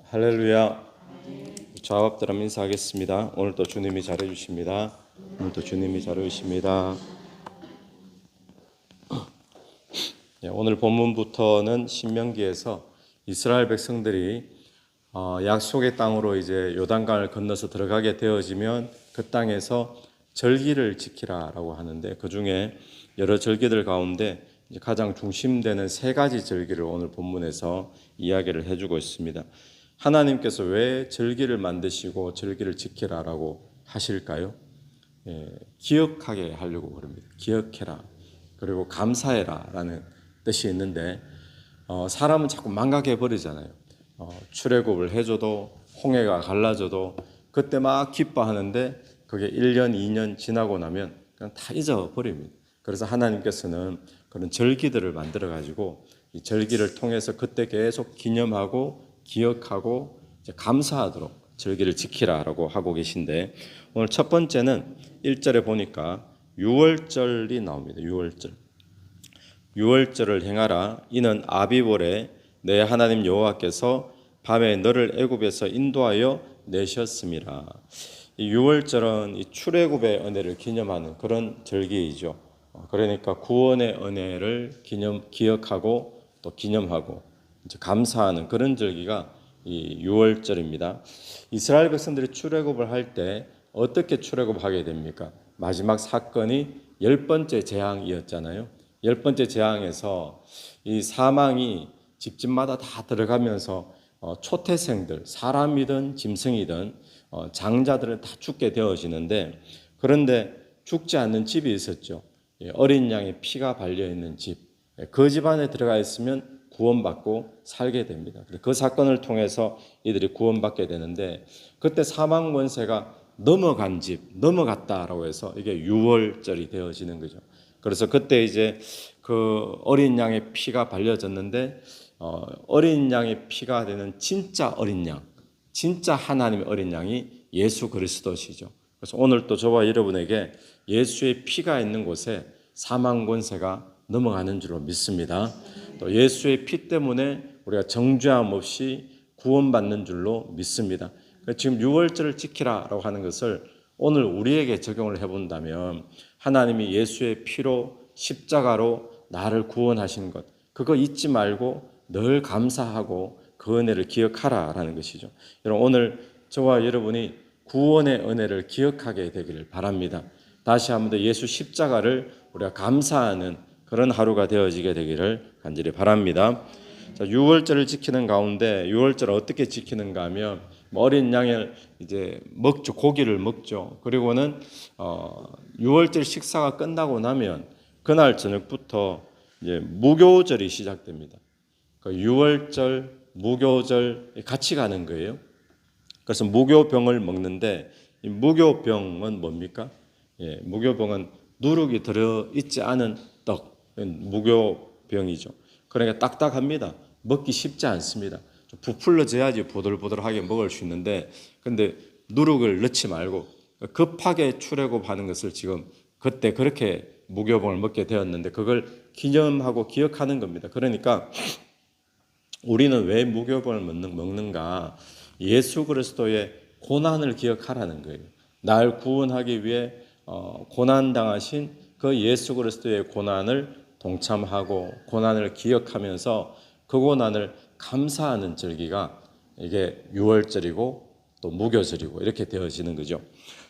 할렐루야. 좌합들함 인사하겠습니다. 오늘도 주님이 잘해주십니다. 오늘 본문부터는 신명기에서 이스라엘 백성들이 약속의 땅으로 이제 요단강을 건너서 들어가게 되어지면 그 땅에서 절기를 지키라라고 하는데, 그 중에 여러 절기들 가운데 가장 중심되는 세 가지 절기를 오늘 본문에서 이야기를 해주고 있습니다. 하나님께서 왜 절기를 만드시고 절기를 지키라라고 하실까요? 기억하게 하려고 그럽니다. 기억해라, 그리고 감사해라 라는 뜻이 있는데, 사람은 자꾸 망각해 버리잖아요. 출애굽을 해줘도, 홍해가 갈라져도 그때 막 기뻐하는데 그게 1년, 2년 지나고 나면 그냥 다 잊어버립니다. 그래서 하나님께서는 그런 절기들을 만들어 가지고 이 절기를 통해서 그때 계속 기념하고 기억하고 감사하도록 절기를 지키라라고 하고 계신데, 오늘 첫 번째는 1절에 보니까 유월절이 나옵니다. 유월절을 행하라. 이는 아비월에 내 하나님 여호와께서 밤에 너를 애굽에서 인도하여 내셨음이라. 이 유월절은 이 출애굽의 은혜를 기념하는 그런 절기이죠. 그러니까 구원의 은혜를 기억하고 또 기념하고 이제 감사하는 그런 절기가 이 유월절입니다. 이스라엘 백성들이 출애굽을 할 때 어떻게 출애굽하게 됩니까? 마지막 사건이 10번째 재앙이었잖아요. 10번째 재앙에서 이 사망이 집집마다 다 들어가면서 초태생들, 사람이든 짐승이든 장자들은 다 죽게 되어지는데, 그런데 죽지 않는 집이 있었죠. 어린 양의 피가 발려있는 집, 그 집 안에 들어가 있으면 구원받고 살게 됩니다. 그 사건을 통해서 이들이 구원받게 되는데, 그때 사망 권세가 넘어갔다라고 해서 이게 유월절이 되어지는 거죠. 그래서 그때 이제 그 어린 양의 피가 발려졌는데, 어린 양의 피가 되는 진짜 어린 양, 진짜 하나님의 어린 양이 예수 그리스도시죠. 그래서 오늘 또 저와 여러분에게 예수의 피가 있는 곳에 사망 권세가 넘어가는 줄로 믿습니다. 또 예수의 피 때문에 우리가 정죄함 없이 구원받는 줄로 믿습니다. 지금 유월절을 지키라라고 하는 것을 오늘 우리에게 적용을 해본다면, 하나님이 예수의 피로 십자가로 나를 구원하신 것, 그거 잊지 말고 늘 감사하고 그 은혜를 기억하라라는 것이죠. 여러분, 오늘 저와 여러분이 구원의 은혜를 기억하게 되기를 바랍니다. 다시 한 번 더 예수 십자가를 우리가 감사하는 그런 하루가 되어지게 되기를 간절히 바랍니다. 자, 유월절을 지키는 가운데 유월절을 어떻게 지키는가 하면, 어린 양을 이제 먹죠. 고기를 먹죠. 그리고는 유월절 식사가 끝나고 나면 그날 저녁부터 이제 무교절이 시작됩니다. 그 유월절, 무교절 같이 가는 거예요. 그래서 무교병을 먹는데, 이 무교병은 뭡니까? 무교병은 누룩이 들어있지 않은 떡, 무교병이죠. 그러니까 딱딱합니다. 먹기 쉽지 않습니다. 좀 부풀러져야지 보들보들하게 먹을 수 있는데, 근데 누룩을 넣지 말고 급하게 출애굽하는 것을 지금 그때 그렇게 무교병을 먹게 되었는데, 그걸 기념하고 기억하는 겁니다. 그러니까 우리는 왜 무교병을 먹는가? 예수 그리스도의 고난을 기억하라는 거예요. 날 구원하기 위해 고난당하신 그 예수 그리스도의 고난을 동참하고 고난을 기억하면서 그 고난을 감사하는 절기가 이게 유월절이고 또 무교절이고 이렇게 되어지는 거죠.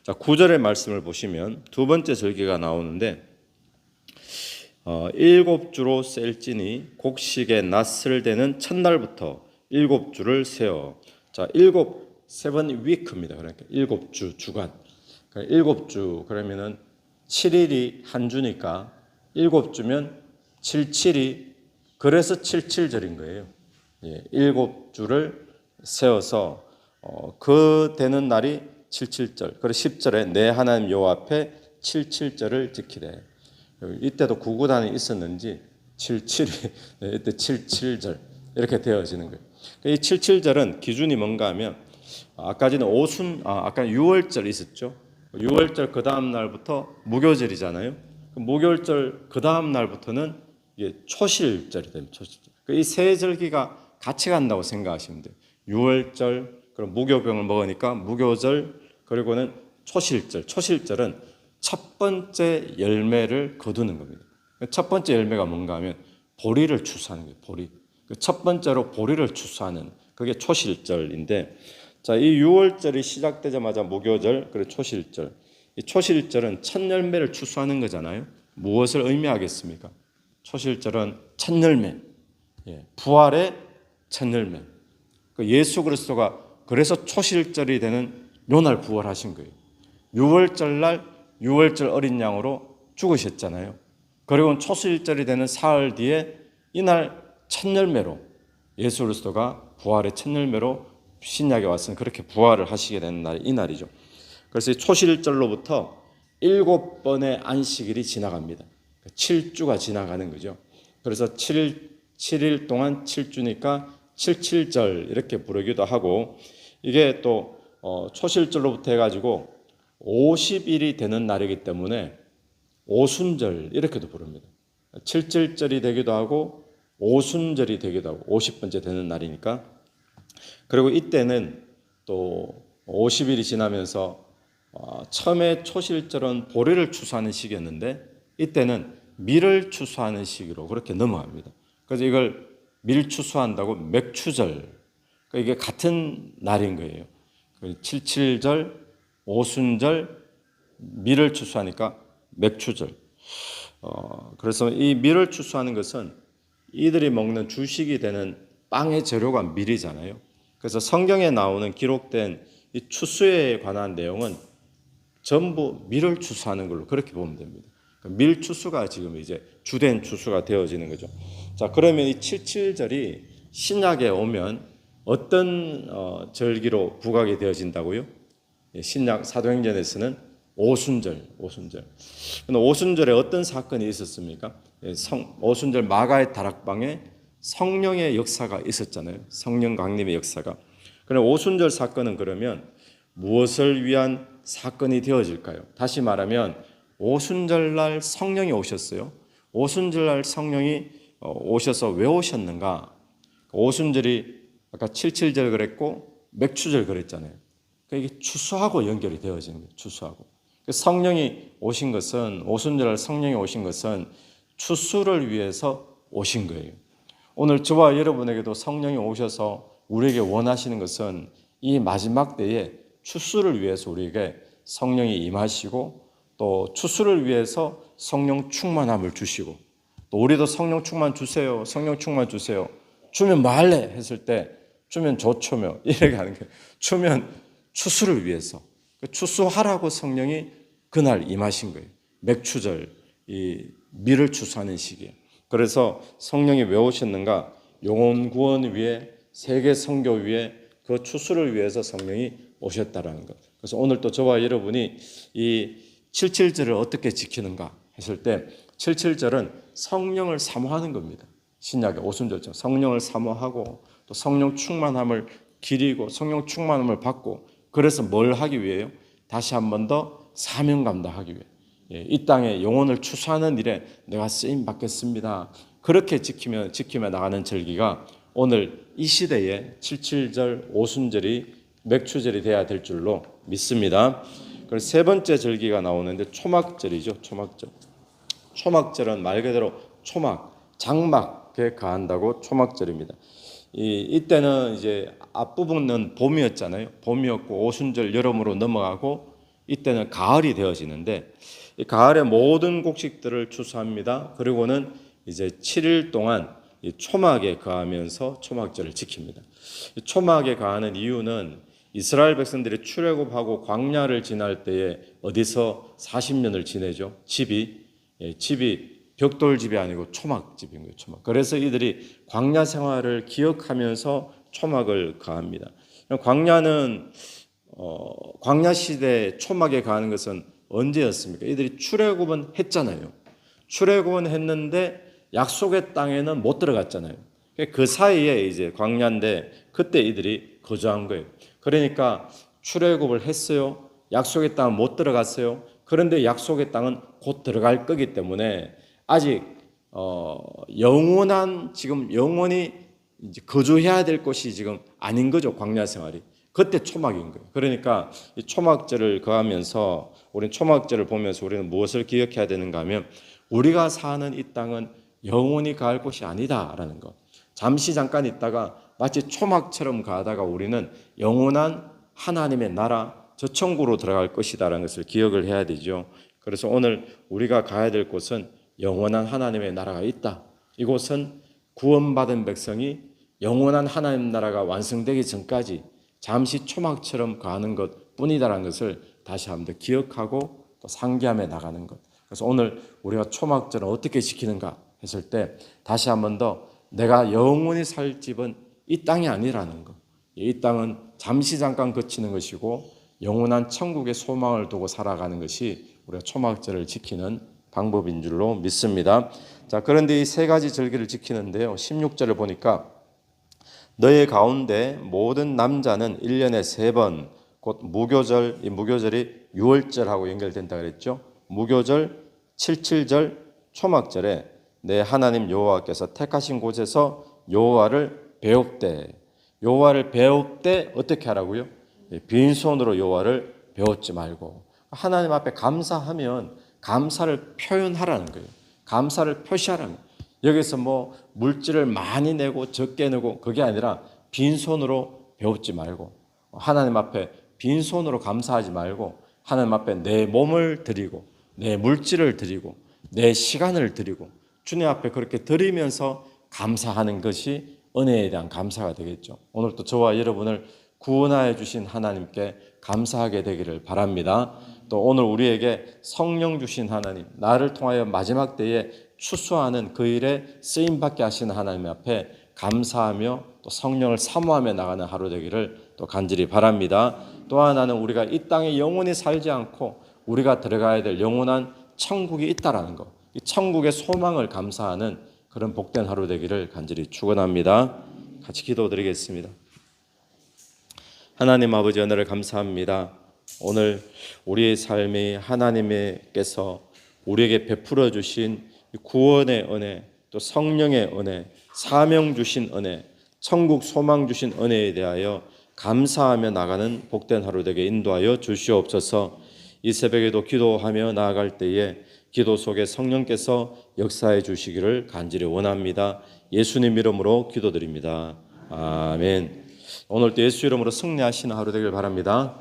자, 9절의 말씀을 보시면 두 번째 절기가 나오는데, 7주로 셀지니 곡식의 낫을 되는 첫날부터 7주를 세어. 자, 7 위크입니다. 그러니까 7주 주간. 그러니까 7주 그러면은 7일이 한 주니까 7주면 77이, 그래서 77절인 거예요. 7주를 세워서 그 되는 날이 77절. 그리고 10절에 내 하나님 여호와 앞에 77절을 지키되. 이때도 구구단이 있었는지 77이 이때 77절 이렇게 되어지는 거예요. 이 77절은 기준이 뭔가 하면, 아까 전에 아까 유월절 있었죠. 유월절 그 다음 날부터 무교절이잖아요. 무교절 그 다음 날부터는 이게 초실절이 됩니다. 초실절. 이 세 절기가 같이 간다고 생각하시면 돼요. 유월절, 그럼 무교병을 먹으니까 무교절, 그리고는 초실절. 초실절은 첫 번째 열매를 거두는 겁니다. 첫 번째 열매가 뭔가 하면 보리를 추수하는 거예요. 보리. 첫 번째로 보리를 추수하는 그게 초실절인데, 자, 이 유월절이 시작되자마자 무교절, 그리고 초실절. 이 초실절은 첫 열매를 추수하는 거잖아요. 무엇을 의미하겠습니까? 초실절은 첫 열매, 부활의 첫 열매. 예수 그리스도가 그래서 초실절이 되는 요날 부활하신 거예요. 유월절날 유월절 어린 양으로 죽으셨잖아요. 그리고 초실절이 되는 사흘 뒤에 이날 첫 열매로 예수 그리스도가 부활의 첫 열매로 신약에 와서는 그렇게 부활을 하시게 되는 날이 이 날이죠. 그래서 이 초실절로부터 7번의 안식일이 지나갑니다. 7주가 지나가는 거죠. 그래서 7일 동안 7주니까 77절 이렇게 부르기도 하고, 이게 또 초실절로부터 해가지고 50일이 되는 날이기 때문에 오순절 이렇게도 부릅니다. 77절이 되기도 하고 오순절이 되기도 하고 50번째 되는 날이니까. 그리고 이때는 또 50일이 지나면서 처음에 초실절은 보리를 추수하는 시기였는데 이때는 밀을 추수하는 시기로 그렇게 넘어갑니다. 그래서 이걸 밀 추수한다고 맥추절, 그러니까 이게 같은 날인 거예요. 77절, 오순절, 밀을 추수하니까 맥추절. 그래서 이 밀을 추수하는 것은 이들이 먹는 주식이 되는 빵의 재료가 밀이잖아요. 그래서 성경에 나오는 기록된 이 추수에 관한 내용은 전부 밀을 추수하는 걸로 그렇게 보면 됩니다. 밀 추수가 지금 이제 주된 추수가 되어지는 거죠. 자, 그러면 이 77절이 신약에 오면 어떤 절기로 부각이 되어진다고요? 신약 사도행전에서는 오순절. 근데 오순절에 어떤 사건이 있었습니까? 오순절 마가의 다락방에 성령의 역사가 있었잖아요. 성령 강림의 역사가. 그럼 오순절 사건은 그러면 무엇을 위한 사건이 되어질까요? 다시 말하면 오순절날 성령이 오셨어요. 오순절날 성령이 오셔서 왜 오셨는가? 오순절이 아까 77절 그랬고 맥추절 그랬잖아요. 이게 추수하고 연결이 되어지는 거예요. 추수하고. 성령이 오신 것은, 오순절날 성령이 오신 것은 추수를 위해서 오신 거예요. 오늘 저와 여러분에게도 성령이 오셔서 우리에게 원하시는 것은 이 마지막 때에 추수를 위해서 우리에게 성령이 임하시고, 또 추수를 위해서 성령 충만함을 주시고, 또 우리도 성령 충만 주세요, 성령 충만 주세요. 주면 뭐 할래? 했을 때 주면 좋초며 이렇게 하는 거예요. 주면 추수를 위해서, 추수하라고 성령이 그날 임하신 거예요. 맥추절, 이 밀을 추수하는 시기에. 그래서 성령이 왜 오셨는가? 영혼 구원 위에, 세계 선교 위에, 그 추수를 위해서 성령이 오셨다라는 것. 그래서 오늘 또 저와 여러분이 이 77절을 어떻게 지키는가 했을 때 77절은 성령을 사모하는 겁니다. 신약의 오순절처럼 성령을 사모하고 또 성령 충만함을 기리고 성령 충만함을 받고, 그래서 뭘 하기 위해요? 다시 한 번 더 사명 감당하기 위해, 이 땅에 영혼을 추수하는 일에 내가 쓰임 받겠습니다. 그렇게 지키며 나가는 절기가 오늘 이 시대에 77절 오순절이 맥추절이 돼야 될 줄로 믿습니다. 그래서 세 번째 절기가 나오는데 초막절이죠. 초막절은 말 그대로 장막에 가한다고 초막절입니다. 이때는 이제 앞부분은 봄이었잖아요. 봄이었고 오순절 여름으로 넘어가고 이때는 가을이 되어지는데, 이 가을에 모든 곡식들을 추수합니다. 그리고는 이제 7일 동안 이 초막에 거하면서 초막절을 지킵니다. 이 초막에 거하는 이유는 이스라엘 백성들이 출애굽하고 광야를 지날 때에 어디서 40년을 지내죠. 집이 벽돌집이 아니고 초막집인 거예요. 초막. 그래서 이들이 광야 생활을 기억하면서 초막을 거합니다. 광야는 광야 시대 초막에 거하는 것은 언제였습니까? 이들이 출애굽은 했잖아요. 출애굽은 했는데 약속의 땅에는 못 들어갔잖아요. 그 사이에 이제 광야인데 그때 이들이 거주한 거예요. 그러니까 출애굽을 했어요. 약속의 땅은 못 들어갔어요. 그런데 약속의 땅은 곧 들어갈 거기 때문에 아직 영원히 이제 거주해야 될 곳이 지금 아닌 거죠. 광야 생활이. 그때 초막인 거예요. 그러니까 이 초막절을 거하면서 우리는 초막절을 보면서 우리는 무엇을 기억해야 되는가 하면 우리가 사는 이 땅은 영원히 갈 곳이 아니다라는 것. 잠시 잠깐 있다가 마치 초막처럼 가다가 우리는 영원한 하나님의 나라 저 천국으로 들어갈 것이다라는 것을 기억을 해야 되죠. 그래서 오늘 우리가 가야 될 곳은 영원한 하나님의 나라가 있다. 이곳은 구원받은 백성이 영원한 하나님 나라가 완성되기 전까지 잠시 초막처럼 가는 것 뿐이다라는 것을 다시 한번 기억하고 또 상기하며 나가는 것. 그래서 오늘 우리가 초막절을 어떻게 지키는가 했을 때 다시 한번 더 내가 영원히 살 집은 이 땅이 아니라는 것. 이 땅은 잠시 잠깐 거치는 것이고 영원한 천국의 소망을 두고 살아가는 것이 우리가 초막절을 지키는 방법인 줄로 믿습니다. 자, 그런데 이 세 가지 절기를 지키는데요. 16절을 보니까 너희 가운데 모든 남자는 1년에 3번 곧 무교절, 이 무교절이 유월절하고 연결된다 그랬죠. 무교절, 칠칠절, 초막절에 내 하나님 여호와께서 택하신 곳에서 여호와를 배웁되 여호와를 배울 때 어떻게 하라고요? 빈손으로 여호와를 배웠지 말고 하나님 앞에 감사하면 감사를 표현하라는 거예요. 감사를 표시하라는 거예요. 여기서 뭐 물질을 많이 내고 적게 내고 그게 아니라 빈손으로 배웠지 말고 하나님 앞에 빈손으로 감사하지 말고 하나님 앞에 내 몸을 드리고 내 물질을 드리고 내 시간을 드리고 주님 앞에 그렇게 드리면서 감사하는 것이 은혜에 대한 감사가 되겠죠. 오늘 또 저와 여러분을 구원하여 주신 하나님께 감사하게 되기를 바랍니다. 또 오늘 우리에게 성령 주신 하나님, 나를 통하여 마지막 때에 추수하는 그 일에 쓰임받게 하시는 하나님 앞에 감사하며 또 성령을 사모하며 나가는 하루 되기를 또 간절히 바랍니다. 또 하나는 우리가 이 땅에 영원히 살지 않고 우리가 들어가야 될 영원한 천국이 있다라는 것, 이 천국의 소망을 감사하는 그런 복된 하루 되기를 간절히 축원합니다. 같이 기도드리겠습니다. 하나님 아버지 은혜를 감사합니다. 오늘 우리의 삶이 하나님께서 우리에게 베풀어 주신 구원의 은혜, 또 성령의 은혜, 사명 주신 은혜, 천국 소망 주신 은혜에 대하여 감사하며 나가는 복된 하루 되게 인도하여 주시옵소서. 이 새벽에도 기도하며 나아갈 때에 기도 속에 성령께서 역사해 주시기를 간절히 원합니다. 예수님 이름으로 기도드립니다. 아멘. 오늘도 예수 이름으로 승리하시는 하루 되길 바랍니다.